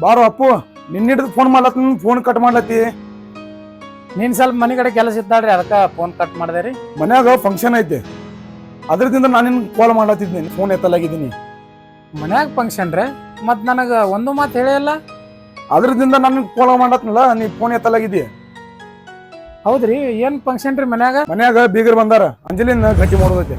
ಬಾರೋ ಅಪ್ಪು ನಿನ್ನ ಹಿಡಿದು ಫೋನ್ ಮಾಡ್ಲತ್ತ ಫೋನ್ ಕಟ್ ಮಾಡ್ಲತ್ತಿ. ನೀನ್ ಸ್ವಲ್ಪ ಮನೆ ಕಡೆ ಕೆಲಸ ಇದ್ದಾಳ್ರಿ, ಅದಕ್ಕೆ ಫೋನ್ ಕಟ್ ಮಾಡಿದೆ ರೀ. ಮನ್ಯಾಗ ಫಂಕ್ಷನ್ ಐತೆ, ಅದ್ರದಿಂದ ನಾನು ನಿನ್ ಕಾಲ್ ಮಾಡ್ಲತ್ತಿದ್ದೀನಿ, ಫೋನ್ ಎತ್ತಲಾಗಿದ್ದೀನಿ. ಮನ್ಯಾಗ ಫಂಕ್ಷನ್ ರೀ? ಮತ್ ನನಗ ಒಂದು ಮಾತು ಹೇಳಿಲ್ಲ. ಅದ್ರದಿಂದ ನಾನು ಕಾಲ್ ಮಾಡ್ಲತ್ನಲ್ಲ, ನೀ ಫೋನ್ ಎತ್ತಲಾಗಿದ್ದಿ. ಹೌದ್ರಿ, ಏನ್ ಫಂಕ್ಷನ್ ರೀ ಮನ್ಯಾಗ? ಮನ್ಯಾಗ ಬೀಗರ್ ಬಂದಾರ, ಅಂಜಲಿನ ಗಟ್ಟಿ ಮಾಡೋದೈತೆ.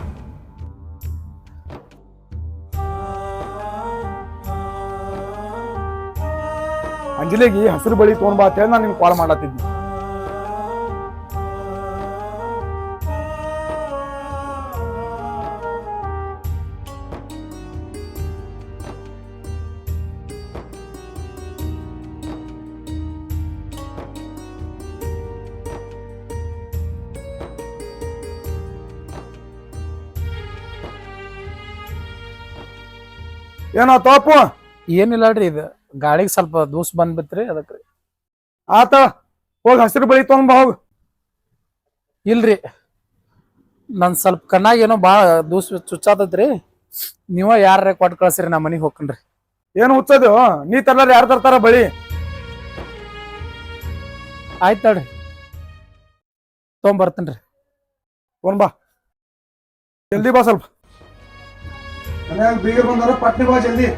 ಅಂಜಲಿಗೆ ಹಸಿರು ಬಳಿ ತೊಗೊಂಡ್ ಬಾ ಅಂತೇಳಿ ನಾನು ನಿನ್ ಕಾಲ್ ಮಾಡ್ಲತ್ತಿದ್ನಿ. ಏನಾತ ಅಪ್ಪು? ಏನಿಲ್ಲ ರೀ, ಇದು ಗಾಳಿಗೆ ಸ್ವಲ್ಪ ದೂಸ್ ಬಂದ್ಬಿತ್ರಿ, ಅದಕ್ರಿ. ಆತ, ಹೋಗಿ ಹಸಿರು ಬಳಿ ತೊಗೊಂಡ್ ಬಾ ಹೋಗ್. ಇಲ್ರಿ, ನನ್ ಸ್ವಲ್ಪ ಕಣ್ಣಾಗ ಏನೋ ಭಾಳ ದೂಸ್ ಚುಚ್ಚಾತೈತ್ರಿ. ನೀವ ಯಾರ ಕೊಟ್ಟು ಕಳ್ಸಿರಿ, ನಾ ಮನಿಗೆ ಹೋಗ್ಕನ್ರಿ. ಏನು ಹುಚ್ಚದು, ನೀ ತರ್ಲಾರ ಯಾರು ತರ್ತಾರ ಬಳಿ? ಆಯ್ತು ತಡ್ರಿ, ತೊಗೊಂಬರ್ತೇನ್ರಿ. ತೊಗೊಂಡ್ ಬಾ, ಜಲ್ದಿ ಬಾ. ಸ್ವಲ್ಪ ಮನ್ಯಾಗ ಬೀಗರ್ ಬಂದಾರ, ಪಟ್ನಿ ಬಾ ಜಲ್ದಿ.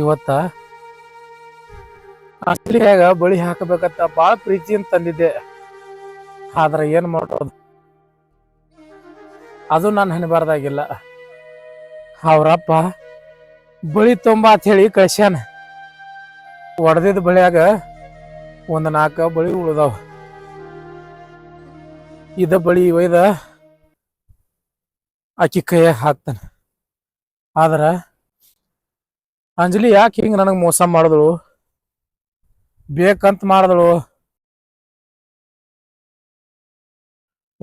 ಇವತ್ತ ಅಷ್ಟಲಿಯಾಗ ಬಳಿ ಹಾಕಬೇಕಂತ ಭಾಳ ಪ್ರೀತಿಯಿಂದ ತಂದಿದ್ದೆ, ಆದ್ರೆ ಏನ್ ಮಾಡೋದು, ಅದು ನಾನು ಹಣಿಬಾರ್ದಾಗಿಲ್ಲ. ಅವ್ರಪ್ಪ ಬಳಿ ತೊಂಬ ಅಂತ ಹೇಳಿ ಕಳ್ಸ್ಯಾನ. ಒಡೆದಿದ್ದ ಬಳಿಯಾಗ ಒಂದು 4 ಬಳಿ ಉಳ್ದಾವ. ಇದ ಬಳಿ ಒಯ್ದ ಆಕಿ ಕೈಯಾಗ ಹಾಕ್ತಾನ. ಆದ್ರ ಅಂಜಲಿ ಯಾಕೆ ಹಿಂಗ ನನಗೆ ಮೋಸ ಮಾಡಿದಳು, ಬೇಕಂತ ಮಾಡಿದಳು,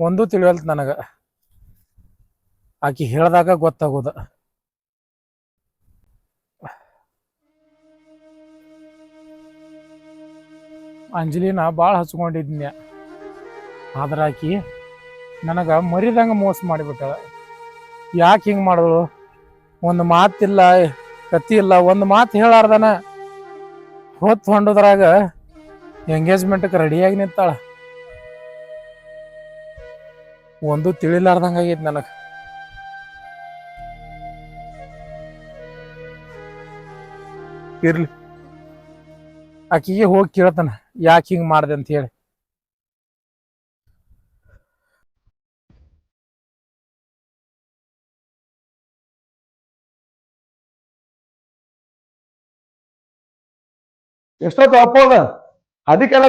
ಒಂದೂ ತಿಳಿವಲ್ತು ನನಗ. ಆಕಿ ಹೇಳ್ದಾಗ ಗೊತ್ತಾಗೋದ. ಅಂಜಲಿನ ಭಾಳ ಹಚ್ಕೊಂಡಿದ್ನ್ಯ, ಆದ್ರ ಆಕಿ ನನಗ ಮರಿದಂಗ ಮೋಸ ಮಾಡಿಬಿಟ್ಟಾಳ. ಯಾಕೆ ಹಿಂಗೆ ಮಾಡಿದಳು? ಒಂದು ಮಾತಿಲ್ಲ, ಕತಿ ಇಲ್ಲ, ಒಂದು ಮಾತು ಹೇಳಾರ್ದನ ಹೊತ್ತು ಹೊಂಡೋದ್ರಾಗ ಎಂಗೇಜ್ಮೆಂಟ್ಗೆ ರೆಡಿಯಾಗಿ ನಿಂತಾಳ. ಒಂದು ತಿಳಿಲಾರ್ದಂಗ ಆಗೈತಿ ನನಗೆ. ಇರ್ಲಿ, ಆಕಿಗೆ ಹೋಗಿ ಕೇಳ್ತಾನ ಯಾಕೆ ಹಿಂಗೆ ಮಾಡಿದೆ ಅಂತ ಹೇಳಿ. ಎಷ್ಟೊತ್ತು ಅಪ್ಪ ಅದ ಅದಕ್ಕೆಲ್ಲ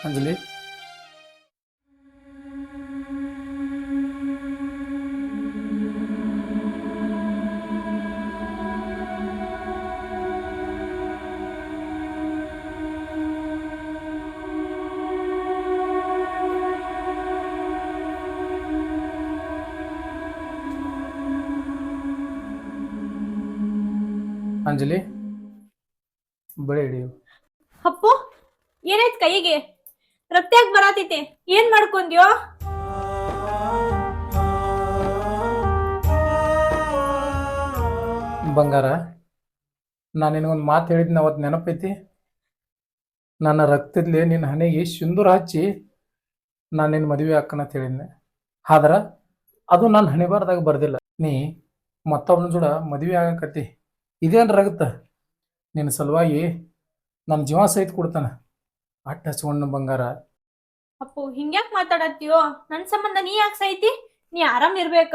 ಅಂಜಲಿ, ಅಂಜಲಿ ಬಳಿ ಹಿಡಿಯು. ಅಪ್ಪು ಏನಾಯ್ತು ಕೈಗೆ ರಕ್ತ ಯಾಕೆ ಬರಾತೈತಿ? ಏನ್ ಮಾಡ್ಕೊಂಡ್ಯೋ? ಬಂಗಾರ, ನಾನು ನಿನಗೊಂದು ಮಾತು ಹೇಳಿದ್ನ ಅವತ್ತು ನೆನಪೈತಿ? ನನ್ನ ರಕ್ತದ್ಲೆ ನಿನ್ನ ಹಣೆಗೆ ಸಿಂಧೂರ ಹಚ್ಚಿ ನಾನು ನಿನ್ನ ಮದುವೆ ಹಾಕನಂತ ಹೇಳಿದ್ನೆ. ಆದ್ರೆ ಅದು ನನ್ನ ಹಣೆ ಬಾರದಾಗ ಬರ್ದಿಲ್ಲ. ನೀ ಮತ್ತೊಬ್ಬನ ಜೋಡ ಮದುವೆ ಆಗಕತ್ತಿ. ಇದೇನು ರಗತ್ತ? ನಿನ್ನ ಸಲುವಾಗಿ ನನ್ನ ಜೀವ ಸಹಿತ ಕೊಡ್ತಾನೆ. ಅಟ್ಟ ಹಚ್ಕೊಂಡು ಬಂಗಾರ. ಅಪ್ಪು ಹಿಂಗ್ಯಾಕ್ ಮಾತಾಡತ್ತೀಯೋ? ನನ್ ಸಂಬಂಧ ನೀ ಯಾಕೆ ಸೈತಿ? ನೀ ಆರಾಮ್ ಇರ್ಬೇಕ.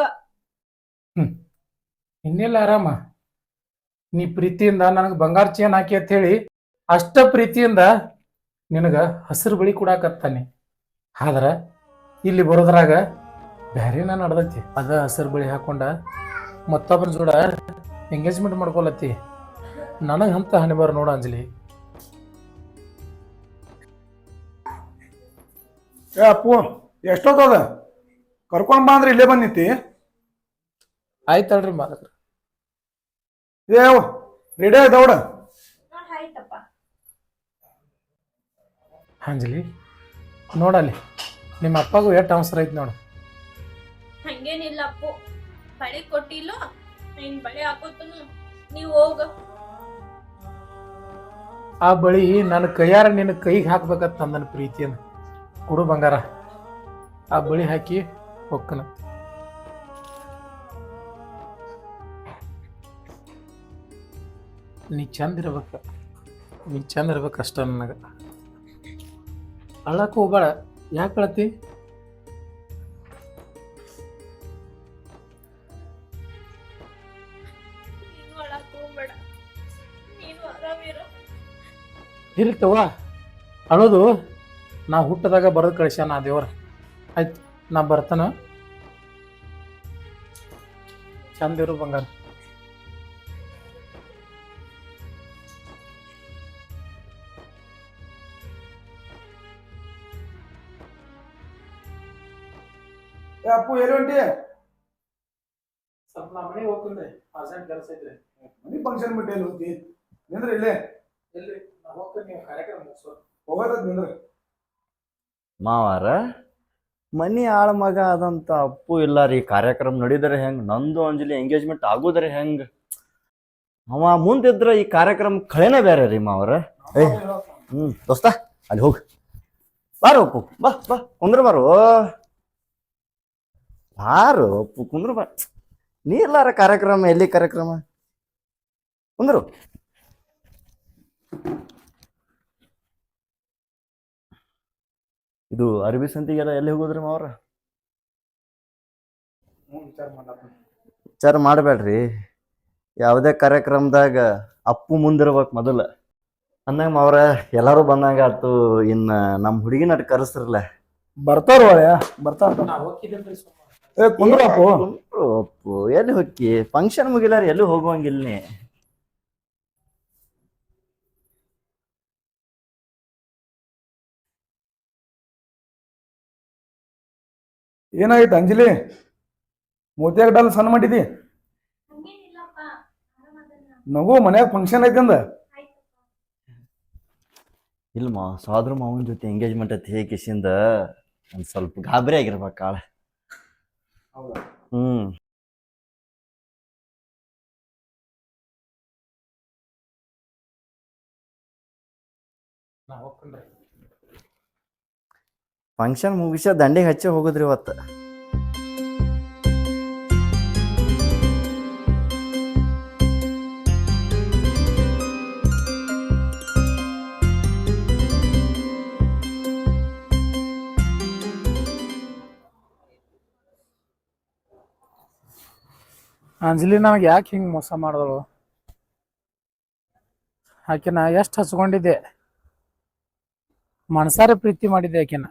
ಇನ್ನೆಲ್ಲ ಆರಾಮ? ನೀ ಪ್ರೀತಿಯಿಂದ ನನಗೆ ಬಂಗಾರ ಚೇನ್ ಹಾಕಿ ಅಂತ ಹೇಳಿ ಅಷ್ಟ ಪ್ರೀತಿಯಿಂದ ನಿನಗ ಹಸಿರು ಬಳಿ ಕೊಡಾಕತ್ತಾನೆ. ಆದ್ರ ಇಲ್ಲಿ ಬರೋದ್ರಾಗ ಬ್ಯಾರೇನ ನಡ್ದೈತಿ. ಅದ ಹಸಿರು ಬಳಿ ಹಾಕೊಂಡ ಮತ್ತೊಬ್ಬರ ಜೋಡ ಎಂಗೇಜ್ಮೆಂಟ್ ಮಾಡ್ಕೊಳತ್ತಿ. ನನಗೆ ಅಂತ ಹಣೆ ಬಾರ ನೋಡ ಅಂಜಲಿ. ಏ ಅಪ್ಪು, ಎಷ್ಟೊತ್ತದ? ಕರ್ಕೊಂಡ್ ಬಾ ಅಂದ್ರೆ ಇಲ್ಲೇ ಬಂದ್ ನಿಂತಿ. ಆಯ್ತಲ್ರಿ ಮಾಲಕ್ರ. ಏ ರೆಡಿ ಆಯ್ತವಡ? ಆಯ್ತಪ್ಪ. ಅಂಜಲಿ ನೋಡಲ್ಲಿ, ನಿಮ್ಮ ಅಪ್ಪಗೂ ಎಷ್ಟು ಅವಸರ ಐತಿ ನೋಡು. ಹಂಗೇನಿಲ್ಲ ಅಪ್ಪು, ಬಳಿ ಕೊಟ್ಟಿಲ್ಲ, ನಿನ್ ಬಳಿ ಹಾಕೋತನು, ನೀವ್ ಹೋಗ. ಆ ಬಳಿ ನನ್ನ ಕೈಯಾರ ನಿನ್ನ ಕೈಗೆ ಹಾಕ್ಬೇಕಂತ ನನ್ನ ಪ್ರೀತಿಯನ್ನು ಕೊಡು ಬಂಗಾರ. ಆ ಬಳಿ ಹಾಕಿ ಹೊಕ್ಕನ. ನೀ ಚಂದ ಇರ್ಬೇಕ, ನೀ ಚಂದ ಇರ್ಬೇಕಷ್ಟ ನನಗೆ. ಅಳಕ್ಕೆ ಹೋಗ್ಬೇಡ. ಯಾಕೆ ಅಳತಿ? ನೀನು ಅಳಕ್ ಹೋಗ್ಬೇಡ, ನೀನು ಆರಾಮಿರು. ಇರ್ತವ ಅಳೋದು ನಾ ಹುಟ್ಟದಾಗ ಬರೋದು ಕಳಿಸ್ಯಾನ ಆ ದೇವ್ರ. ಆಯ್ತು, ನಾ ಬರ್ತಾನ. ಚಂದ ಇರು ಬಂಗಾರ. ಏ ಅಪ್ಪು, ಎಲ್ಲಿ ಹೊಂಟಿ? ಸ್ವಲ್ಪ ನಾ ಮನೆಗೆ ಹೋಗ್ತೀನಿ, ಅರ್ಜೆಂಟ್ ಕೆಲಸ ಐತ್ರಿ. ಮನಿ ಫಂಕ್ಷನ್ ಬಿಟ್ಟು ಎಲ್ಲಿ ಹೋಗ್ತಿ? ನಿಂದ್ರಿ ಇಲ್ಲೇ. ಇಲ್ರಿ, ನಾ ಹೋಗ್ತೀನಿ, ನೀವು ಕಾರ್ಯಕ್ರಮ ಮುಗಿಸೋ. ಹೋಗೋದ ನಿಂದ್ರಿ. ಮಾವಾರ ಮನಿ ಆಳ ಮಗ ಆದಂತ ಅಪ್ಪು ಇಲ್ಲ ರೀ. ಕಾರ್ಯಕ್ರಮ ನಡೀದರೆ ಹೆಂಗ್? ನಂದು ಅಂಜಲಿ ಎಂಗೇಜ್ಮೆಂಟ್ ಆಗೋದ್ರೆ ಹೆಂಗ್? ಅವ ಮುಂದಿದ್ರ ಈ ಕಾರ್ಯಕ್ರಮ ಕಳೆನೇ ಬೇರೆ ರೀ ಮಾವರ. ದೋಸ್ತ ಅಲ್ಲಿ ಹೋಗ್ ಬಾರು ಅಪ್ಪು, ಬಾ ಬಾ ಕುಂದ್ರ ಬಾರು. ಬಾರು ಅಪ್ಪು ಕುಂದ್ರ ಬಾ. ನೀ ಇಲ್ಲಾರ ಕಾರ್ಯಕ್ರಮ ಎಲ್ಲಿ ಕಾರ್ಯಕ್ರಮ? ಕುಂದ್ರು. ಇದು ಅರಬಿ ಸಂತಿಗೆಲ್ಲ ಎಲ್ಲಿ ಹೋಗೋದ್ರಿ ಮಾವ್ರ? ವಿಚಾರ ಮಾಡಬೇಡ್ರಿ. ಯಾವುದೇ ಕಾರ್ಯಕ್ರಮದಾಗ ಅಪ್ಪು ಮುಂದಿರ್ಬೇಕು ಮೊದಲ ಅಂದಂಗ ಮಾವ್ರ. ಎಲ್ಲಾರು ಬಂದಂಗ ಆತು. ಇನ್ನ ನಮ್ಮ ಹುಡುಗಿನ ಅಟ್ ಕರೆಸ್ರಲ್ಲ. ಬರ್ತಾರ ಒಳ್ಳೆ ಬರ್ತಾರ. ನಾ ಹೋಗ್ತಿದ್ದೇನ್ರಿ ಸುಮ್ಮ. ಏ ಕುಂದ್ರ ಅಪ್ಪು. ಕುಂದ್ರು ಅಪ್ಪು. ಎಲ್ಲಿ ಹೊಕ್ಕಿ? ಫಂಕ್ಷನ್ ಮುಗಿಲಾರ ಎಲ್ಲಿ ಹೋಗುವಂಗಿಲ್ಲ ನೀ. ಏನಾಗೈತೆ ಅಂಜಲಿ? ಮೋತಿಯಾಗ ಡಲ್ ಸಣ್ಣ ಮಾಡಿದಿ. ಹಂಗೇನಿಲ್ಲಪ್ಪ, ಆರಾಮದನ್ನ. ನಗು ಮನ್ಯಾಗ ಫಂಕ್ಷನ್ ಐತಂದ. ಇಲ್ಮ ಸಾದ್ರ ಮಾವನ ಜೊತೆ ಎಂಗೇಜ್ಮೆಂಟ್ ಅಂತ ಹೇಗಿಸಿಂದ ಒಂದ್ ಸ್ವಲ್ಪ ಗಾಬರಿ ಆಗಿರ್ಬೇಕು ಕಾಳ. ನಾ ಹೋಗ್ತೀನಿ. ಫಂಕ್ಷನ್ ಮುಗಿಸ ದಂಡಿಗೆ ಹಚ್ಚಿ ಹೋಗುದ್ರಿ ಇವತ್ತು. ಅಂಜಲಿ ನನಗೆ ಯಾಕೆ ಹಿಂಗೆ ಮೋಸ ಮಾಡಿದಳು? ಆಕೆನ ಎಷ್ಟು ಹಚ್ಕೊಂಡಿದ್ದೆ, ಮನಸಾರೆ ಪ್ರೀತಿ ಮಾಡಿದ್ದೆ ಆಕೆನ.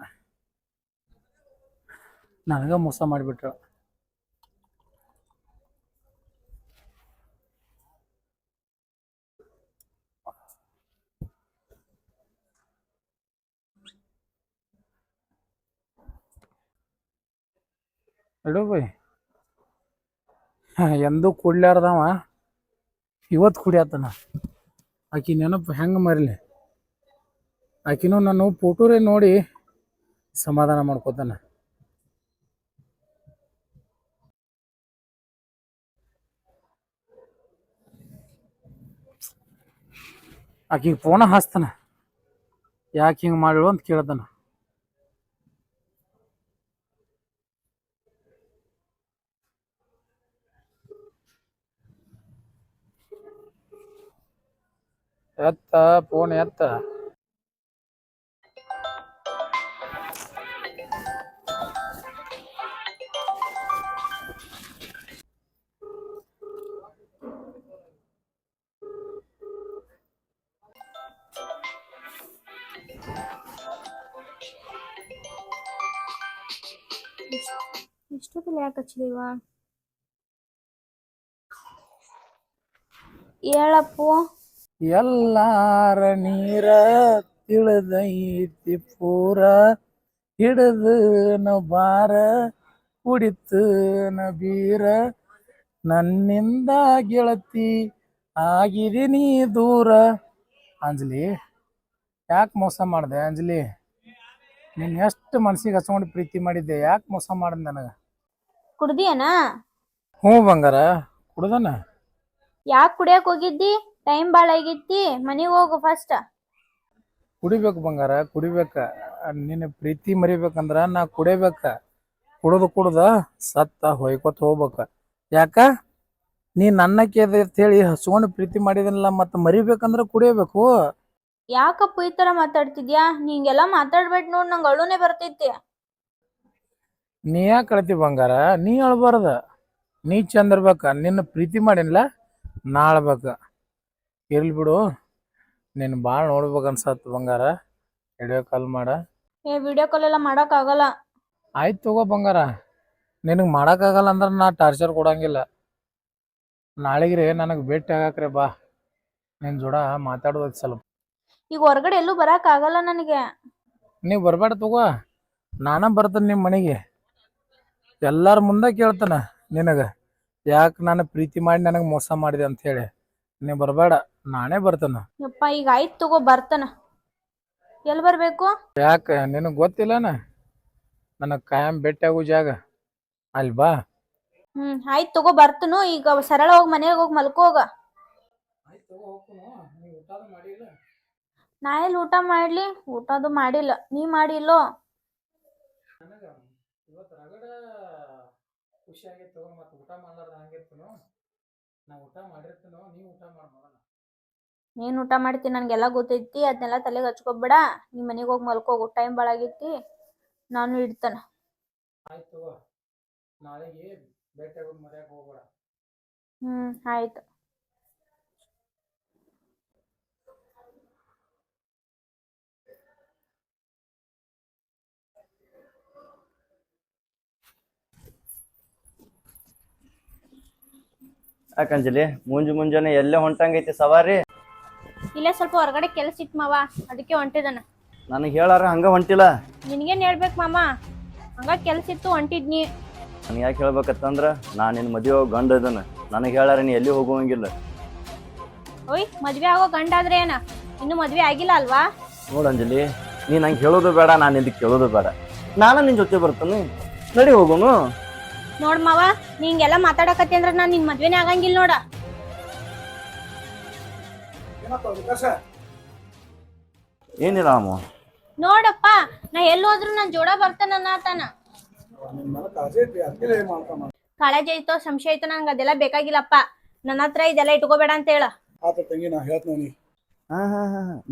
ನನಗ ಮೋಸ ಮಾಡಿಬಿಟ್ರು. ಇಡು ಬೈ. ಎಂದೂ ಕುಡ್ಲಾರ್ದವ ಇವತ್ತು ಕುಡಿಯತ್ತನ. ಆಕಿ ನೆನಪು ಹೆಂಗೆ ಮರಿಲಿ? ಆಕಿನೂ ನಾನು ಫೋಟೋರೇ ನೋಡಿ ಸಮಾಧಾನ ಮಾಡ್ಕೋತಾನ. ಆಕಿಗೆ ಫೋನ ಹಚ್ತಾನ, ಯಾಕೆ ಹಿಂಗೆ ಮಾಡಿಳು ಅಂತ ಕೇಳ್ತಾನ. ಎತ್ತ ಫೋನ್ ಎತ್ತ. ಇಷ್ಟೊತ್ತಲ್ಲಿ ಯಾಕೆ ಹಚ್ಚಿದೀವ? ಹೇಳಪ್ಪು. ಎಲ್ಲಾರ ನೀರ ತಿಳಿದೈತಿ ಪೂರ, ಹಿಡಿದು ನ ಬಾರ ಕುಡಿತು ನ ಬೀರ, ನನ್ನಿಂದ ಗೆಳತಿ ಆಗಿದೀನಿ ದೂರ. ಅಂಜಲಿ, ಯಾಕೆ ಮೋಸ ಮಾಡಿದೆ ಅಂಜಲಿ? ನೀನು ಎಷ್ಟು ಮನ್ಸಿಗೆ ಹಚ್ಕೊಂಡು ಪ್ರೀತಿ ಮಾಡಿದ್ದೆ, ಯಾಕೆ ಮೋಸ ಮಾಡಿದೆ ನನಗೆ? ಕುಡ್ದಿಯನ? ಹ್ಞೂ ಬಂಗಾರ, ಕುಡ್ದನ. ಯಾಕೆ ಕುಡಿಯಕ್ ಹೋಗಿದ್ದಿ? ಟೈಮ್ ಭಾಳ ಆಗೈತಿ, ಮನೆಗೆ ಹೋಗು ಫಸ್ಟ್. ಕುಡಿಬೇಕು ಬಂಗಾರ, ಕುಡಿಬೇಕ. ನಿನ್ನ ಪ್ರೀತಿ ಮರಿಬೇಕಂದ್ರ ನಾ ಕುಡಿಬೇಕ. ಕುಡ್ದ ಸತ್ತ ಹೊಯ್ಕೊತ ಹೋಗ್ಬೇಕ. ಯಾಕ? ನೀ ನನ್ನಕ್ಕೆ ಅಂತ ಹೇಳಿ ಹಚ್ಕೊಂಡು ಪ್ರೀತಿ ಮಾಡಿದನಲ್ಲ, ಮತ್ತೆ ಮರಿಬೇಕಂದ್ರ ಕುಡಿಯಬೇಕು. ಯಾಕಪ್ಪ ಈ ತರ ಮಾತಾಡ್ತಿದ್ಯಾ? ನಿಂಗೆಲ್ಲ ಮಾತಾಡ್ಬೇಡ ನೋಡ್, ನಂಗೆ ಅಳುನೇ ಬರ್ತೈತಿ. ನೀ ಯಾಕೆ ಅಳ್ತಿ ಬಂಗಾರ? ನೀ ಅಳ್ಬಾರ್ದ, ನೀ ಚಂದ ಇರ್ಬೇಕ. ನಿನ್ನ ಪ್ರೀತಿ ಮಾಡಿನ್ಲ, ನಾ ಅಳ್ಬೇಕ. ಇರ್ಲಿ ಬಿಡು, ನೀನು ಭಾಳ ನೋಡ್ಬೇಕು ಅನ್ಸತ್ತು ಬಂಗಾರ. ವಿಡಿಯೋ ಕಾಲ್ ಮಾಡ. ವಿಡಿಯೋ ಕಾಲ್ ಎಲ್ಲ ಮಾಡಕ್ ಆಗಲ್ಲ. ಆಯ್ತು ತಗೋ ಬಂಗಾರ, ನಿನಗೆ ಮಾಡೋಕ್ಕಾಗಲ್ಲ ಅಂದ್ರೆ ನಾ ಟಾರ್ಚರ್ ಕೊಡಂಗಿಲ್ಲ. ನಾಳೆಗ್ರಿ ನನಗೆ ಭೇಟಿ ಆಗಾಕ್ರೆ ಬಾ, ನಿನ್ನ ಜೋಡ ಮಾತಾಡೋದು ಸ್ವಲ್ಪ. ಈಗ ಹೊರಗಡೆ ಎಲ್ಲೂ ಬರಕ್ ಆಗಲ್ಲ ನನಗೆ. ನೀವು ಬರಬೇಡ ತಗೋ, ನಾನ ಬರ್ತೇನೆ ನಿಮ್ಮ ಮನೆಗೆ. ಎಲ್ಲರ ಮುಂದೆ ಕೇಳ್ತಾನೆ ನಿನಗೆ, ಯಾಕೆ ನಾನು ಪ್ರೀತಿ ಮಾಡಿ ನನಗೆ ಮೋಸ ಮಾಡಿದೆ ಅಂತ ಹೇಳಿ. ನೀವು ಬರಬೇಡ, ನಾನೇ ಬರ್ತೇನೆ. ಯಪ್ಪ, ಈಗ ಆಯ್ತು ತಗೋ, ಬರ್ತಾನ. ಎಲ್ಲಿ ಬರ್ಬೇಕು? ಯಾಕೆ ನಿನಗೆ ಗೊತ್ತಿಲ್ಲನ ನನಗೆ ಕಾಯಂ ಭೇಟಿ ಆಗೋ ಜಾಗ? ಅಲ್ಲಿ ಬಾ. ಆಯ್ತು ತಗೋ, ಬರ್ತನು. ಈಗ ಸರಳ ಹೋಗಿ ಮನೆಗೆ ಹೋಗಿ ಮಲ್ಕೋಗ. ನಾ ಎಲ್ಲಿ ಊಟ ಮಾಡ್ಲಿ? ಊಟದು ಮಾಡಿಲ್ಲ. ನೀ ಮಾಡಿಲ್ಲೋ? ಇವತ್ತು ರಗಡ ಖುಷಿ ಆಗೈತೆ ತಗೋ. ಮತ್ತೆ ಊಟ ಮಾಡ್ಲಾರ್ದ ಹಂಗಿರ್ತನು? ನಾ ಊಟ ಮಾಡಿರ್ತೀನೋ, ನೀ ಊಟ ಮಾಡೋಣ. ನೀನ್ ಊಟ ಮಾಡ್ತೀನಿ, ನನ್ಗೆಲ್ಲ ಗೊತ್ತೈತಿ. ಅದನ್ನೆಲ್ಲ ತಲೆಗೆ ಹಚ್ಕೊಬೇಡ. ನೀ ಮನೆಗೆ ಹೋಗಿ ಮಲ್ಕೋಗು, ಟೈಮ್ ಭಾಳ ಆಗೈತಿ. ನಾನು ಇಡ್ತಾನ. ಆಯ್ತು ತಗೋ, ನಾಳೆಗೆ ಭೇಟಿ ಆಗೋದು ಮರ್ಯಾಕ ಹೋಗ್ಬೇಡ. ಆಯ್ತು. ಯಾಕಂಜಲಿ ಮುಂಜಾನೆ ಎಲ್ಲೇ ಹೊಂಟಂಗೈತಿ ಸವಾರಿ? ಇಲ್ಲೇ ಸ್ವಲ್ಪ ಹೊರಗಡೆ ಕೆಲಸ ಇತ್ತು ಮಾವ, ಅದಕ್ಕೆ ಹೊಂಟಿದನ. ನನಗೆ ಹೇಳಾರ ಹಂಗ ಹೊಂಟಿಲ್ಲ? ನಿನಗೇನು ಹೇಳ್ಬೇಕು ಮಾಮ, ಹಂಗ ಕೆಲಸ ಇತ್ತು ಹೊಂಟಿದ್ನಿ. ನನಗೆ ಯಾಕೆ ಹೇಳ್ಬೇಕತ್ತಂದ್ರ ನಾನು ನಿನ್ನ ಮದುವೆ ಗಂಡ ಇದನ. ನನಗೆ ಹೇಳಾರ ನೀ ಎಲ್ಲಿ ಹೋಗುವಂಗಿಲ್ಲ. ಓಯ್, ಮದ್ವೆ ಆಗೋ ಗಂಡ ಆದ್ರೆ ಏನ? ಇನ್ನು ಮದ್ವೆ ಆಗಿಲ್ಲ ಅಲ್ವಾ? ನೋಡು ಅಂಜಲಿ, ನೀ ನಂಗೆ ಹೇಳೋದು ಬೇಡ, ನಾನು ನಿಂದ ಕೇಳೋದು ಬೇಡ. ನಾನು ನಿನ್ನ ಜೊತೆ ಬರ್ತಾನೆ, ನಡಿ ಹೋಗೋನು. ನೋಡ್ ಮಾವ, ನೀ ಹಿಂಗೆಲ್ಲ ಮಾತಾಡಕತ್ತಿ ಅಂದ್ರ ನಾನು ನಿನ್ ಮದ್ವೆನೇ ಆಗಂಗಿಲ್ಲ ನೋಡ. ಏನಿಲ್ಲ ಅಮ್ಮ. ನೋಡಪ್ಪ, ನಾ ಎಲ್ಲಿ ಹೋದ್ರು ನನ್ ಜೋಡ ಬರ್ತಾನ ಅನ್ನತಾನ. ಕಾಳಜಿ ಐತೋ ಸಂಶಯ ಐತೋ ನಂಗೆ ಅದೆಲ್ಲ ಬೇಕಾಗಿಲ್ಲಪ್ಪ. ನನ್ನ ಹತ್ರ ಇದೆಲ್ಲ ಇಟ್ಕೋಬೇಡ ಅಂತ ಹೇಳ.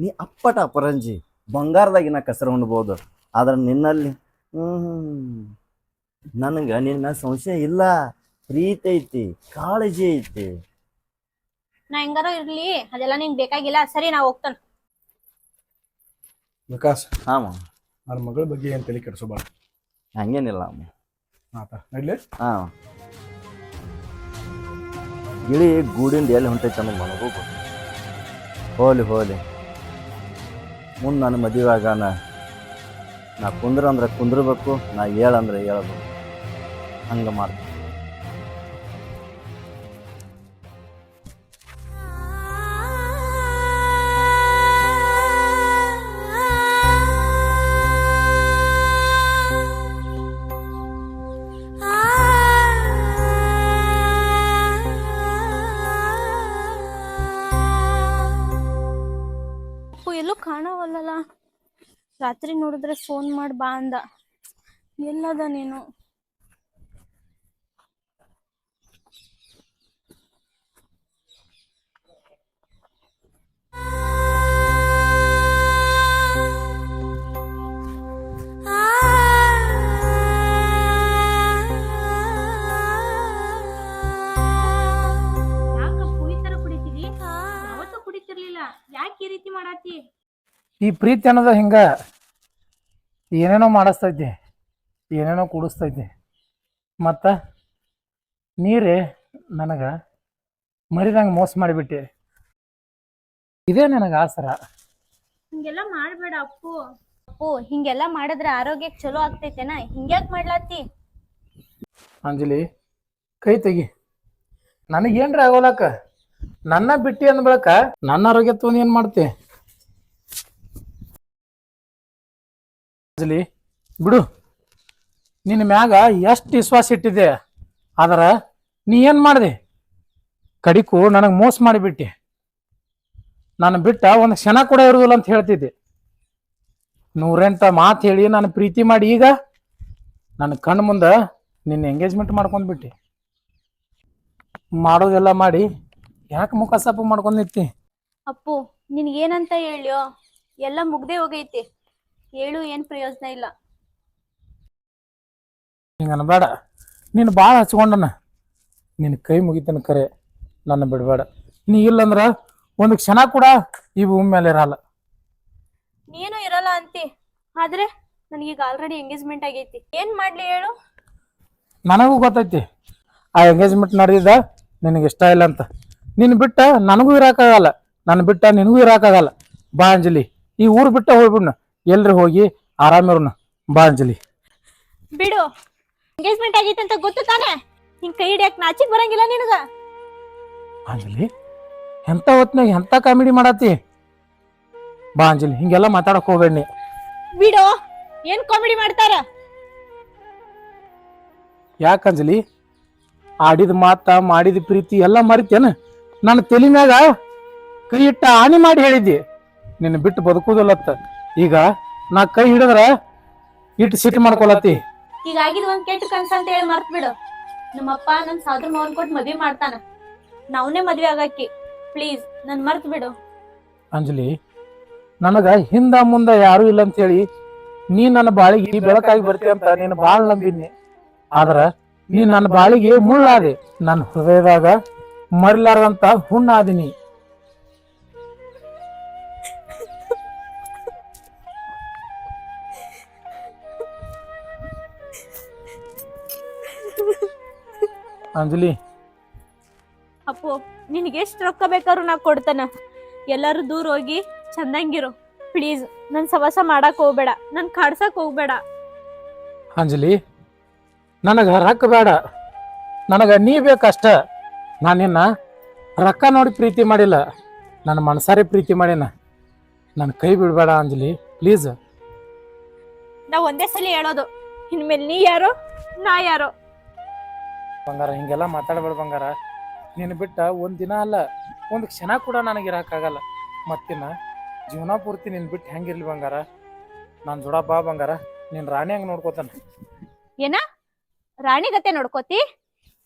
ನೀ ಅಪ್ಪಟ ಅಪರಂಜಿ, ಬಂಗಾರದಾಗಿನ ಕಸರು ಉಣ್ಬೋದು. ಆದ್ರೆ ನಿನ್ನಲ್ಲಿ ನನಗೆ ನಿನ್ನ ಸಂಶಯ ಇಲ್ಲ, ಪ್ರೀತಿ ಐತಿ, ಕಾಳಜಿ ಐತಿ. ನಾ ಹೆಂಗಾರೋ ಇರ್ಲಿ, ಅದೆಲ್ಲ ನಿಂಗೆ ಬೇಕಾಗಿಲ್ಲ. ಸರಿ, ನಾ ಹೋಗ್ತಾನ. ವಿಕಾಸ್, ಹಾಂ ನನ್ನ ಮಗಳ ಬಗ್ಗೆ ಏನು ತಲೆ ಕೆಡಿಸೋಬಾರ್ದು. ಹಂಗೇನಿಲ್ಲ ಅಮ್ಮ. ನಡ್ಲಿ. ಹಾಂ, ಗಿಳಿ ಗೂಡಿಂದ ಎಲ್ಲಿ ಹೊಂಟೈತೆ ಅನ್ನೋ ನನಗೂ ಗೊತ್ತು. ಹೋಲಿ ಮುಂದೆ ನನ್ನ ಮದುವೆ ಆಗಾನ ನಾ ಕುಂದ್ರಂದ್ರೆ ಕುಂದ್ರಬೇಕು, ನಾ ಹೇಳಂದ್ರೆ ಹೇಳ್ಬೇಕು. ಹಂಗೆ ಮಾಡ್ತೀನಿ. ರಾತ್ರಿ ನೋಡಿದ್ರೆ ಫೋನ್ ಮಾಡಿ ಬಾ ಅಂದ. ಎಲ್ಲದ ನೀನು? ಯಾಕಪ್ಪು ಈ ತರ ಕುಡಿತೀವಿ? ಯಾವತ್ತೂ ಕುಡಿತಿರ್ಲಿಲ್ಲ, ಯಾಕೆ ಈ ರೀತಿ ಮಾಡಾತಿ? ಈ ಪ್ರೀತಿ ಅನ್ನೋದು ಹಿಂಗ ಏನೇನೋ ಮಾಡಿಸ್ತೈತಿ, ಏನೇನೋ ಕುಡಿಸ್ತೈತಿ. ಮತ್ತು ನೀರೇ ನನಗೆ ಮರಿದಂಗೆ ಮೋಸ ಮಾಡಿಬಿಟ್ಟೆ. ಇದೇ ನನಗೆ ಆಸರ. ಹಿಂಗೆಲ್ಲ ಮಾಡ್ಬೇಡ ಅಪ್ಪು. ಅಪ್ಪು, ಹಿಂಗೆಲ್ಲ ಮಾಡಿದ್ರೆ ಆರೋಗ್ಯಕ್ಕೆ ಚಲೋ ಆಗ್ತೈತೆನ? ಹಿಂಗ್ಯಾಕ್ ಮಾಡ್ಲಾತಿ? ಅಂಜಲಿ, ಕೈ ತೆಗಿ. ನನಗೇನ್ರಿ ಆಗೋಲಕ್ಕ? ನನ್ನ ಬಿಟ್ಟಿ ಅಂದ ಬಳಕ ನನ್ನ ಆರೋಗ್ಯ ತೊಗೊಂಡು ಏನು ಮಾಡ್ತಿ? ಅಂಜಲಿ ಬಿಡು. ನಿನ್ನ ಮ್ಯಾಗ ಎಷ್ಟು ವಿಶ್ವಾಸ ಇಟ್ಟಿದ್ದೆ, ಆದ್ರೆ ನೀ ಏನು ಮಾಡಿದೆ? ಕಡಿಕು ನನಗೆ ಮೋಸ ಮಾಡಿಬಿಟ್ಟೆ. ನಾನು ಬಿಟ್ಟ ಒಂದು ಕ್ಷಣ ಕೂಡ ಇರೋದಿಲ್ಲ ಅಂತ ಹೇಳ್ತಿದ್ದೆ. 108 ಮಾತು ಹೇಳಿ ನಾನು ಪ್ರೀತಿ ಮಾಡಿ ಈಗ ನನ್ನ ಕಣ್ಣು ಮುಂದೆ ನಿನ್ನ ಎಂಗೇಜ್ಮೆಂಟ್ ಮಾಡ್ಕೊಂಡ್ಬಿಟ್ಟೆ. ಮಾಡೋದೆಲ್ಲ ಮಾಡಿ ಯಾಕೆ ಮುಖ ಸಪ್ಪು ಮಾಡ್ಕೊಂಡು ನಿಂತಿ? ಅಪ್ಪು, ನಿನಗೇನಂತ ಹೇಳ್ಯೋ? ಎಲ್ಲ ಮುಗ್ದೇ ಹೋಗೈತಿ. ಹೇಳು, ಏನು ಪ್ರಯೋಜನ ಇಲ್ಲ. ಹಿಂಗೆ ಅನ್ಬೇಡ. ನೀನು ಭಾಳ ಹಚ್ಕೊಂಡನ. ನಿನ್ನ ಕೈ ಮುಗಿತನ ಕರೆ, ನನ್ನ ಬಿಡಬೇಡ. ನೀ ಇಲ್ಲಂದ್ರೆ ಒಂದು ಕ್ಷಣ ಕೂಡ ಈ ಭೂಮಿ ಮೇಲೆ ಇರಲ್ಲ. ನೀನು ಇರಲ್ಲ ಅಂತಿ, ಆದ್ರೆ ನನಗೀಗ ಆಲ್ರೆಡಿ ಎಂಗೇಜ್ಮೆಂಟ್ ಆಗೈತಿ. ಏನ್ ಮಾಡ್ಲಿ ಹೇಳು? ನನಗೂ ಗೊತ್ತೈತಿ ಆ ಎಂಗೇಜ್ಮೆಂಟ್ ನಡೆದಿದ್ದ ನಿನಗೆ ಇಷ್ಟ ಇಲ್ಲ ಅಂತ. ನಿನ್ನ ಬಿಟ್ಟ ನನಗೂ ಇರೋಕ್ಕಾಗಲ್ಲ, ನನ್ನ ಬಿಟ್ಟ ನಿನಗೂ ಇರೋಕ್ಕಾಗಲ್ಲ. ಬಾ ಅಂಜಲಿ, ಈ ಊರು ಬಿಟ್ಟ ಹೋಗ್ಬಿಡ್ನು, ಎಲ್ರಿ ಹೋಗಿ ಆರಾಮಿರೋನು. ಬಾ ಅಂಜಲಿ. ಬಿಡು, ಎಂಗೇಜ್ಮೆಂಟ್ ಆಗೈತಿ ಅಂತ ಗೊತ್ತು ತಾನೆ? ಹಿಂಗ್ ಕೈ ಹಿಡಿಯಕ್ ನಾಚಿಕ್ ಬರಂಗಿಲ್ಲ ನಿನಗ? ಅಂಜಲಿ, ಎಂತ ಹೊತ್ನಾಗ ಎಂತ ಕಾಮಿಡಿ ಮಾಡತ್ತಿ? ಬಾ ಅಂಜಲಿ, ಹಿಂಗೆಲ್ಲ ಮಾತಾಡಕ್ ಹೋಗ್ಬೇಡಿ. ಬಿಡು, ಏನ್ ಕಾಮಿಡಿ ಮಾಡ್ತಾರ? ಯಾಕಂಜಲಿ, ಆಡಿದ ಮಾತ ಮಾಡಿದ ಪ್ರೀತಿ ಎಲ್ಲ ಮರಿತೇನ? ನನ್ನ ತಲೆ ಮ್ಯಾಗ ಕೈ ಇಟ್ಟ ಹಾನಿ ಮಾಡಿ ಹೇಳಿದ್ದಿ ನಿನ್ನ ಬಿಟ್ಟು ಬದುಕುದಿಲ್ಲತ್ತ. ಈಗ ನಾ ಕೈ ಹಿಡಿದ್ರ ಇಟ್ಟು ಸಿಟ್ಟು ಮಾಡ್ಕೊಳತ್ತಿ. ಈಗ ಆಗಿದ್ ಒಂದ್ ಕೆಟ್ಟ ಕನ್ಸ ಅಂತ ಹೇಳಿ ಮರ್ತ್ ಬಿಡು. ನಮ್ಮಪ್ಪ ನನ್ ಸಾದ್ರ ಮೌನ್ ಕೊಟ್ಟು ಮದ್ವೆ ಮಾಡ್ತಾನ, ನಾವನೇ ಮದ್ವೆ ಆಗಾಕಿ. ಪ್ಲೀಸ್ ನನ್ ಮರ್ತ್ ಬಿಡು. ಅಂಜಲಿ, ನನಗ ಹಿಂದ ಮುಂದ ಯಾರು ಇಲ್ಲ ಅಂತ ಹೇಳಿ ನೀ ನನ್ನ ಬಾಳಿಗೆ ಬೆಳಕಾಗಿ ಬರ್ತೀಯ ಅಂತ ನೀನು ಬಾಳ ನಂಬಿದ್ನಿ. ಆದ್ರ ನೀ ನನ್ನ ಬಾಳಿಗೆ ಮುಳ್ಳಾದೆ. ನನ್ನ ಹೃದಯದಾಗ ಮರಿಲಾರದಂತ ಹುಣ್ಣಾದಿನಿ. ಅಂಜಲಿ, ಅಪ್ಪು, ನಿನ್ಗೆ ಎಷ್ಟ್ ರೊಕ್ಕ ಬೇಕಾದ್ರು ನಾ ಕೊಡ್ತಾನ. ಎಲ್ಲಾರು ದೂರ ಹೋಗಿ ಚಂದಂಗಿರು. ಪ್ಲೀಸ್ ನನ್ ಸವಾಸ ಮಾಡಕ್ ಹೋಗ್ಬೇಡ, ನನ್ ಕಾಡ್ಸಕ್ ಹೋಗ್ಬೇಡ. ಅಂಜಲಿ, ನನಗ ರೊಕ್ಕ ಬೇಡ, ನನಗ ನೀ ಬೇಕಷ್ಟ. ನಾನಿನ್ನ ರೊಕ್ಕ ನೋಡಿ ಪ್ರೀತಿ ಮಾಡಿಲ್ಲ, ನನ್ನ ಮನಸಾರೆ ಪ್ರೀತಿ ಮಾಡಿನ. ನನ್ನ ಕೈ ಬಿಡಬೇಡ ಅಂಜಲಿ, ಪ್ಲೀಸ್. ನಾ ಒಂದೇ ಸಲ ಹೇಳೋದು, ಇನ್ಮೇಲೆ ನೀ ಯಾರೋ ನಾ ಯಾರೋ. ಬಂಗಾರ, ಹಿಂಗೆಲ್ಲ ಮಾತಾಡಬೇಡ ಬಂಗಾರ. ನೀನು ಬಿಟ್ಟ ಒಂದ್ ದಿನ ಅಲ್ಲ, ಒಂದು ಕ್ಷಣ ಕೂಡ ನನಗೆ ಇರೋಕ್ಕಾಗಲ್ಲ. ಮತ್ತಿನ್ನ ಜೀವನ ಪೂರ್ತಿ ನಿನ್ ಬಿಟ್ಟು ಹೆಂಗಿರ್ಲಿ ಬಂಗಾರ. ನಾನು ಜೋಡ ಬಾ ಬಂಗಾರ, ನೀನ್ ರಾಣಿ ಹಂಗೆ ನೋಡ್ಕೋತಾನ. ಏನ ರಾಣಿ ಗತೆ ನೋಡ್ಕೋತಿ?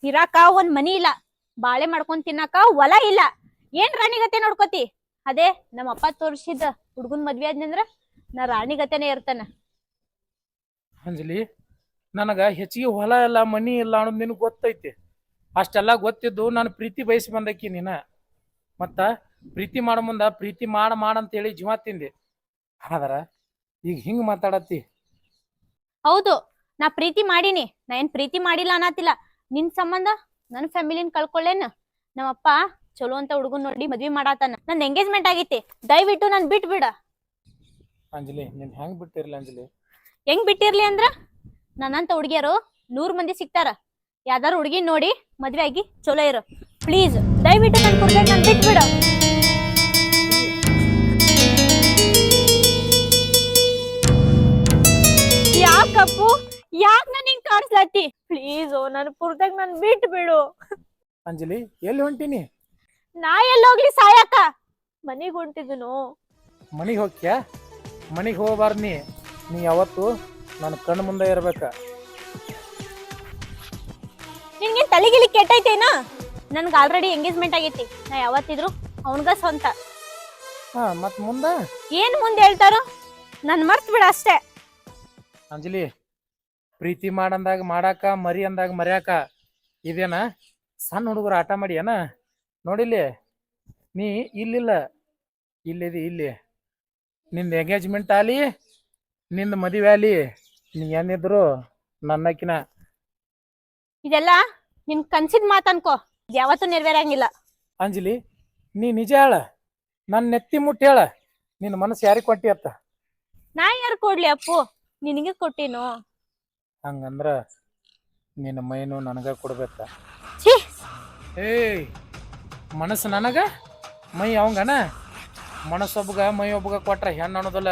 ಇರಾಕ ಒಂದ್ ಮನಿ ಇಲ್ಲ, ಬಾಳೆ ಮಾಡ್ಕೊಂಡ್ ತಿನ್ನಾಕ ಹೊಲ ಇಲ್ಲ. ಏನ್ ರಾಣಿ ಗತೆ ನೋಡ್ಕೋತಿ? ಅದೇ ನಮ್ಮ ಅಪ್ಪ ತೋರ್ಸಿದ ಹುಡ್ಗನ್ ಮದ್ವೆ ಆದ್ನಂದ್ರ ನಾ ರಾಣಿ ಗತೆನೆ ಇರ್ತಾನ. ಅಂಜಲಿ, ನನಗ ಹೆಚ್ಚಿಗೆ ಹೊಲ ಇಲ್ಲ ಮನಿ ಇಲ್ಲ ಅನ್ನೋದು ನಿನಗೆ ಗೊತ್ತೈತಿ. ಅಷ್ಟೆಲ್ಲ ಗೊತ್ತಿದ್ದು ನಾನು ಪ್ರೀತಿ ಬಯಸಿ ಬಂದಕ್ಕಿ ನೀನ. ಮತ್ತ ಪ್ರೀತಿ ಮಾಡೋ ಮುಂದ ಪ್ರೀತಿ ಮಾಡಂತೇಳಿ ಜೀವ ತಿಂದೆ. ಆದ್ರ ಈಗ ಹಿಂಗ್ ಮಾತಾಡತ್ತಿ. ಹೌದು, ನಾ ಪ್ರೀತಿ ಮಾಡೀನಿ. ನಾ ಏನ್ ಪ್ರೀತಿ ಮಾಡಿಲ್ಲ ಅನ್ನತಿಲ್ಲ. ನಿನ್ ಸಂಬಂಧ ನನ್ ಫ್ಯಾಮಿಲಿನ ಕಳ್ಕೊಳ್ಳೇನ? ನಮ್ಮಪ್ಪ ಚಲೋ ಅಂತ ಹುಡುಗನ್ ನೋಡಿ ಮದ್ವಿ ಮಾಡಾತಾನ. ನನ್ ಎಂಗೇಜ್ಮೆಂಟ್ ಆಗೈತಿ, ದಯವಿಟ್ಟು ನನ್ ಬಿಟ್ ಬಿಡ. ಅಂಜಲಿ, ನೀನ್ ಹೆಂಗ್ ಬಿಟ್ಟಿರ್ಲಿ ಅಂಜಲಿ? ಹೆಂಗ್ ಬಿಟ್ಟಿರ್ಲಿ ಅಂದ್ರ, ನನ್ನಂತ ಹುಡುಗಿಯರು 100 ಮಂದಿ ಸಿಗ್ತಾರ. ಯಾವ್ದಾರು ಹುಡುಗಿ ನೋಡಿ ಮದ್ವೆ ಆಗಿ ಚಲೋ ಇರು. ಪ್ಲೀಸ್ ದಯವಿಟ್ಟು ನನ್ ಕುಡ್ದಾಗ ನನ್ ಬಿಟ್ ಬಿಡ. ಯಾಕಪ್ಪು, ಯಾಕ ನನ್ ಹಿಂಗ್ ಕಾಣಿಸ್ಲತ್ತಿ? ಪ್ಲೀಸ್ ನನ್ ಪುರ್ದಾಗ ನನ್ ಬಿಟ್ ಬಿಡು. ಅಂಜಲಿ, ಎಲ್ಲಿ ಹೊಂಟಿನಿ? ನಾ ಎಲ್ಲೋಗ್ಲಿ ಸಾಯಕ? ಮನಿಗ್ ಹೊಂಟಿದ್ನು. ಮನಿಗೆ ಹೋಗ್ಯಾ? ಮನೆಗೆ ಹೋಗ್ಬಾರ್ದು ನೀ ಯಾವತ್ತು ನನ್ನ ಕಣ್ಣು ಮುಂದೆ ಇರ್ಬೇಕ. ನಿನ್ಗೇನ್ ತಲೆಗಿಲಿ ಕೆಟ್ಟೈತೇನ? ನನ್ಗೆ ಆಲ್ರೆಡಿ ಎಂಗೇಜ್ಮೆಂಟ್ ಆಗೈತಿ. ನಾ ಯಾವತ್ತಿದ್ರು ಅವನ್ಗ ಸ್ವಂತ. ಹಾ ಮತ್ ಮುಂದೆ ಏನ್ ಮುಂದೆ ಹೇಳ್ತಾರೋ ನನ್ ಮರ್ತ್ ಬಿಡ ಅಷ್ಟೇ. ಅಂಜಲಿ, ಪ್ರೀತಿ ಮಾಡಂದಾಗ ಮಾಡಾಕ, ಮರಿ ಅಂದಾಗ ಮರ್ಯಾಕ ಇದೇನ ಸಣ್ಣ ಹುಡುಗರು ಆಟ ಮಾಡಿ ಏನ? ನೋಡಿಲ್ಲಿ, ನೀ ಇಲ್ಲಿಲ್ಲ, ಇಲ್ಲಿದಿ ಇಲ್ಲಿ. ನಿಂದ ಎಂಗೇಜ್ಮೆಂಟ್ ಆಲಿ, ನಿಂದ ಮದುವೆ ಆಲಿ, ನೀ ಏನಿದ್ರು ನನ್ನಕಿನ. ಇದೆಲ್ಲ ನಿನ್ ಕನ್ಸಿದ್ ಮಾತ್ ಅನ್ಕೋ, ಯಾವತ್ತೂ ನೆರವೇರಂಗಿಲ್ಲ. ಅಂಜಲಿ, ನೀ ನಿಜ ಹೇಳ, ನನ್ನ ನೆತ್ತಿ ಮುಟ್ಟಿ ಹೇಳ, ನಿನ್ನ ಮನಸ್ಸು ಯಾರಿಗೆ ಕೊಟ್ಟಿ ಅತ್ತ? ನಾ ಯಾರು ಕೊಡ್ಲಿ ಅಪ್ಪು? ನಿನಗೆ ಕೊಟ್ಟಿನು. ಹಂಗಂದ್ರ ನಿನ್ನ ಮೈನು ನನಗ ಕೊಡ್ಬೇಕ. ಛೀ, ಏಯ್, ಮನಸ್ಸು ನನಗ, ಮೈ ಅವಂಗನ? ಮನಸ್ಸೊಬ್ಬಗ ಮೈ ಒಬ್ಬಗ ಕೊಟ್ರ ಹೆಣ್ಣು ಅನ್ನೋದಲ್ಲ.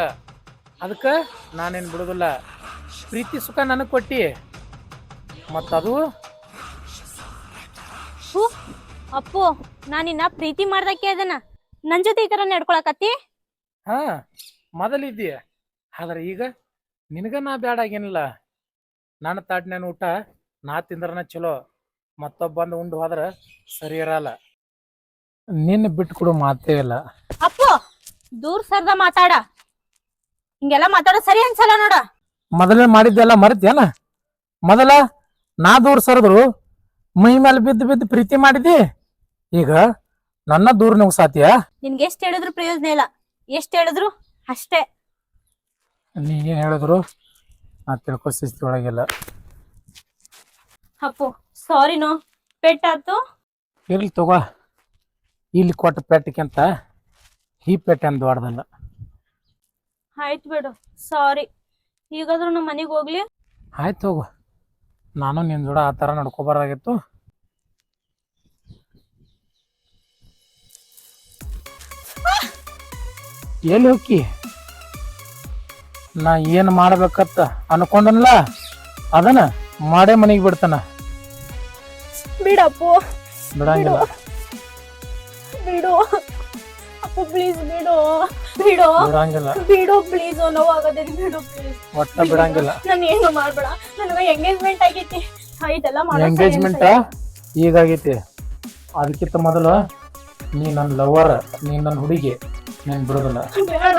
ಅದಕ್ಕೆ ನಾನೇನು ಬಿಡೋದಿಲ್ಲ. ಪ್ರೀತಿ ಸುಖ ನನಗೆ ಕೊಟ್ಟಿ, ಮತ್ತದು ಹೂ ಅಪ್ಪು, ನಾನಿನ್ನ ಪ್ರೀತಿ ಮಾಡ್ದಕ್ಕೆ ಅದನ್ನ ನನ್ ಜೊತೆ ಈ ತರ ನಡ್ಕೊಳಕತ್ತಿ? ಹಾ ಮೊದಲಿದ್ದೀಯ, ಆದ್ರೆ ಈಗ ನಿನಗ ನಾ ಬ್ಯಾಡ ಆಗೇನಿಲ್ಲ. ನನ್ನ ತಾಟ್ನ್ಯಾನ ಊಟ ನಾ ತಿಂದ್ರನ ಚಲೋ, ಮತ್ತೊಬ್ಬ ಬಂದು ಉಂಡು ಹೋದ್ರ ಸರಿ ಇರಲ್ಲ. ನಿನ್ನ ಬಿಟ್ಟು ಕೊಡು ಮಾತೇ ಇಲ್ಲ. ಅಪ್ಪು, ದೂರ್ ಸರ್ದ ಮಾತಾಡ. ಹಿಂಗೆಲ್ಲ ಮಾತಾಡೋ ಸರಿ ಅನ್ಸಲ್ಲ ನೋಡ. ಮೊದಲೇ ಮಾಡಿದ್ದೆಲ್ಲ ಮರಿತೇನ? ಮೊದಲ ನಾ ದೂರ ಸರಿದ್ರು ಮೈ ಮೇಲೆ ಬಿದ್ದು ಬಿದ್ದು ಪ್ರೀತಿ ಮಾಡಿದಿ, ಈಗ ನನ್ನ ದೂರ ನುಗ್ಸಾತಿಯ? ನಿನ್ಗೆ ಎಷ್ಟ್ ಹೇಳಿದ್ರು ಪ್ರಯೋಜನ ಇಲ್ಲ. ಎಷ್ಟ್ ಹೇಳಿದ್ರು ಅಷ್ಟೇ. ನೀ ಏನ್ ಹೇಳಿದ್ರು ನಾ ತಿಳ್ಕೊ ಶಿಸ್ತಿ ಒಳಗಿಲ್ಲ. ಅಪ್ಪು ಸಾರಿನೋ, ಪೆಟ್ಟಾತು. ಇರ್ಲಿ ತಗೋ, ಇಲ್ಲಿ ಕೊಟ್ಟ ಪೆಟ್ಟಕ್ಕಿಂತ ಈ ಪೆಟ್ಟ ಏನು ದೊಡ್ಡದಲ್ಲ. ಆಯ್ತು ಬಿಡು, ಸಾರಿ. ಈಗಾದ್ರೂ ನಮ್ಮ ಮನೆಗೆ ಹೋಗ್ಲಿ. ಆಯ್ತು ಹೋಗು, ನಾನು ನಿನ್ನ ಜೋಡ ಆ ಥರ ನಡ್ಕೊಬಾರ್ದಾಗಿತ್ತು. ಎಲ್ಲಿ ಹೋಗಿ ನಾ ಏನು ಮಾಡ್ಬೇಕತ್ತ ಅನ್ಕೊಂಡನಲ್ಲ ಅದನ್ನ ಮಾಡೇ ಮನೆಗೆ ಬಿಡ್ತಾನ. ಬಿಡಪ್ಪು, ಬಿಡಂಗಿಲ್ಲ. ಬಿಡು ಅಪ್ಪು, ಪ್ಲೀಸ್ ಬಿಡು. ಬಿಡು ಬಿಡಂಗಿಲ್ಲ, ಬಿಡು ಪ್ಲೀಸ್. ನೋವಾಗದೆ, ಬಿಡು ಪ್ಲೀಸ್. ಒಟ್ಟ ಬಿಡಂಗಿಲ್ಲ. ನಾನು ಏನು ಮಾಡ್ಬೇಡ. ನನಗೆ ಎಂಗೇಜ್ಮೆಂಟ್ ಆಗೈತಿ. ಇದೆಲ್ಲ ಮಾಡೋ ಎಂಗೇಜ್ಮೆಂಟ್ ಈಗಾಗೈತಿ. ಅದಕ್ಕಿಂತ ಮೊದಲು ನೀ ನನ್ನ ಲವರ್, ನೀ ನನ್ನ ಹುಡುಗಿ, ನೀನ್ ಬಿಡೋದಿಲ್ಲ. ಬೇಡ